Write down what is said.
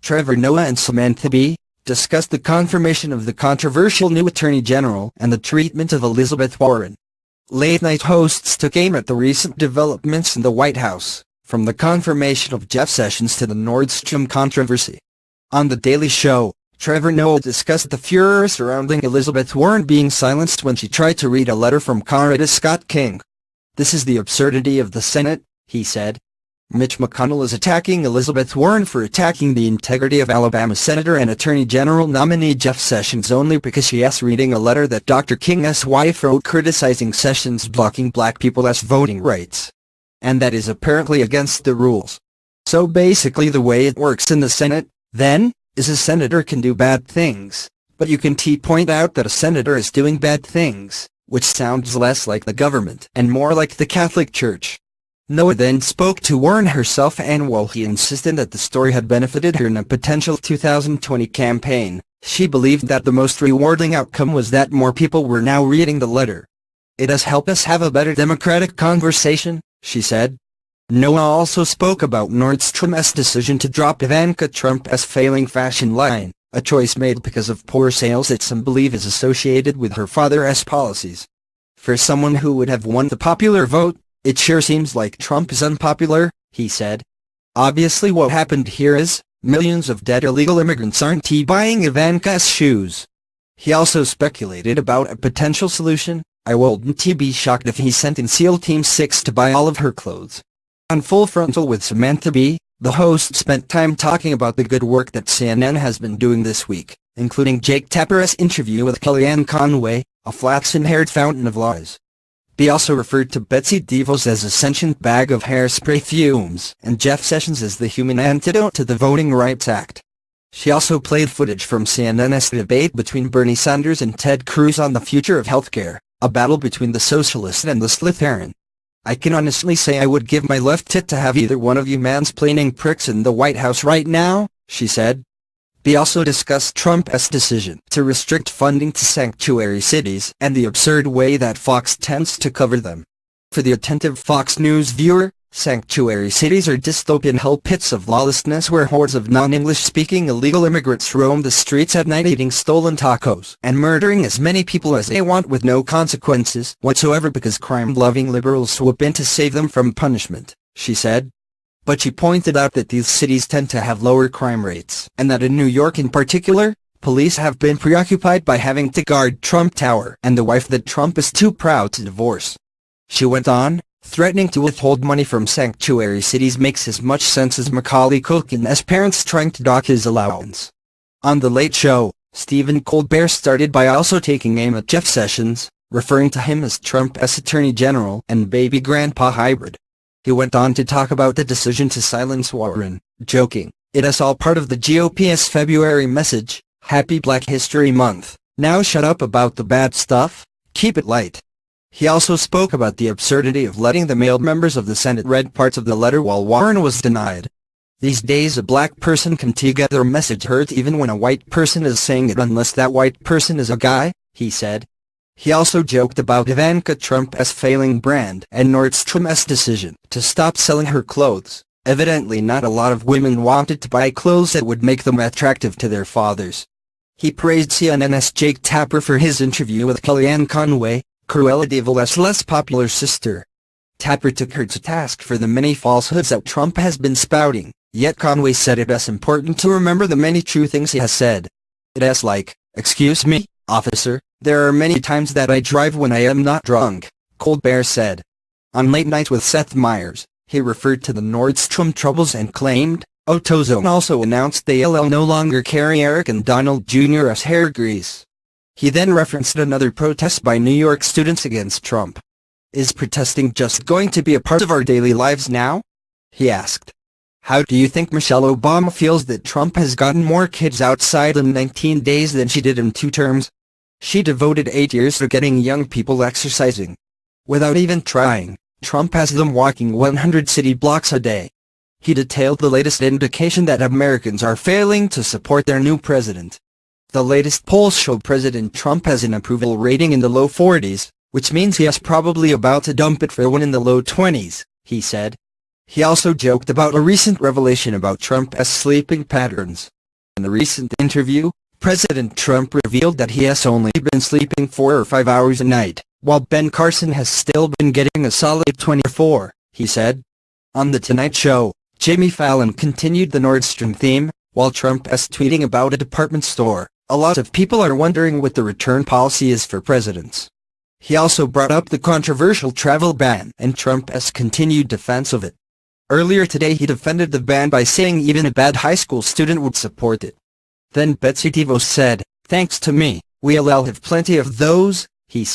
Trevor Noah and Samantha B., discussed the confirmation of the controversial new Attorney General and the treatment of Elizabeth Warren. Late-night hosts took aim at the recent developments in the White House, from the confirmation of Jeff Sessions to the Nordstrom controversy. On The Daily Show, Trevor Noah discussed the furor surrounding Elizabeth Warren being silenced when she tried to read a letter from Coretta Scott King. "This is the absurdity of the Senate," he said. Mitch McConnell is attacking Elizabeth Warren for attacking the integrity of Alabama Senator and Attorney General nominee Jeff Sessions only because she is reading a letter that Dr. King's wife wrote criticizing Sessions blocking black people's voting rights. And that is apparently against the rules. So basically the way it works in the Senate, then, is a senator can do bad things, but you can point out that a senator is doing bad things, which sounds less like the government and more like the Catholic Church. Noah then spoke to Warren herself, and while he insisted that the story had benefited her in a potential 2020 campaign, she believed that the most rewarding outcome was that more people were now reading the letter. "It has helped us have a better democratic conversation," she said. Noah also spoke about Nordstrom's decision to drop Ivanka Trump's failing fashion line, a choice made because of poor sales that some believe is associated with her father's policies. "For someone who would have won the popular vote, it sure seems like Trump is unpopular," he said. "Obviously what happened here is, millions of dead illegal immigrants aren't buying Ivanka's shoes." He also speculated about a potential solution. "I wouldn't be shocked if he sent in SEAL Team 6 to buy all of her clothes." On Full Frontal with Samantha B., the host spent time talking about the good work that CNN has been doing this week, including Jake Tapper's interview with Kellyanne Conway, a flaxen-haired fountain of lies. B also referred to Betsy DeVos as a sentient bag of hairspray fumes and Jeff Sessions as the human antidote to the Voting Rights Act. She also played footage from CNN's debate between Bernie Sanders and Ted Cruz on the future of healthcare, a battle between the socialist and the Slytherin. "I can honestly say I would give my left tit to have either one of you mansplaining pricks in the White House right now," she said. B also discussed Trump's decision to restrict funding to sanctuary cities and the absurd way that Fox tends to cover them. For the attentive Fox News viewer, sanctuary cities are dystopian hell pits of lawlessness where hordes of non-English-speaking illegal immigrants roam the streets at night eating stolen tacos and murdering as many people as they want with no consequences whatsoever because crime-loving liberals swoop in to save them from punishment, she said. But she pointed out that these cities tend to have lower crime rates, and that in New York in particular, police have been preoccupied by having to guard Trump Tower and the wife that Trump is too proud to divorce. She went on, "Threatening to withhold money from sanctuary cities makes as much sense as Macaulay Culkin's parents trying to dock his allowance." On The Late Show, Stephen Colbert started by also taking aim at Jeff Sessions, referring to him as Trump's Attorney General and baby grandpa hybrid. He went on to talk about the decision to silence Warren, joking, "It is all part of the GOP's February message, Happy Black History Month, now shut up about the bad stuff, keep it light." He also spoke about the absurdity of letting the male members of the Senate read parts of the letter while Warren was denied. "These days a black person can get their message heard even when a white person is saying it unless that white person is a guy," he said. He also joked about Ivanka Trump's failing brand and Nordstrom's decision to stop selling her clothes. Evidently not a lot of women wanted to buy clothes that would make them attractive to their fathers. He praised CNN's Jake Tapper for his interview with Kellyanne Conway, Cruella de Vil's less popular sister. Tapper took her to task for the many falsehoods that Trump has been spouting, yet Conway said it is important to remember the many true things he has said. "It is like, excuse me, officer, there are many times that I drive when I am not drunk," Colbert said. On Late Night with Seth Meyers, he referred to the Nordstrom troubles and claimed, AutoZone also announced they'll no longer carry Eric and Donald Jr. as hair grease. He then referenced another protest by New York students against Trump. "Is protesting just going to be a part of our daily lives now?" he asked. "How do you think Michelle Obama feels that Trump has gotten more kids outside in 19 days than she did in 2 terms? She devoted 8 years to getting young people exercising. Without even trying, Trump has them walking 100 city blocks a day." He detailed the latest indication that Americans are failing to support their new president. The latest polls show President Trump has an approval rating in the low 40s, which means he is probably about to dump it for one in the low 20s, he said. He also joked about a recent revelation about Trump's sleeping patterns. In the recent interview, President Trump revealed that he has only been sleeping 4 or 5 hours a night, while Ben Carson has still been getting a solid 24, he said. On The Tonight Show, Jimmy Fallon continued the Nordstrom theme, while Trump is tweeting about a department store. A lot of people are wondering what the return policy is for presidents. He also brought up the controversial travel ban and Trump's continued defense of it. Earlier today he defended the ban by saying even a bad high school student would support it. Then Betsy DeVos said, "Thanks to me, we'll have plenty of those," he said.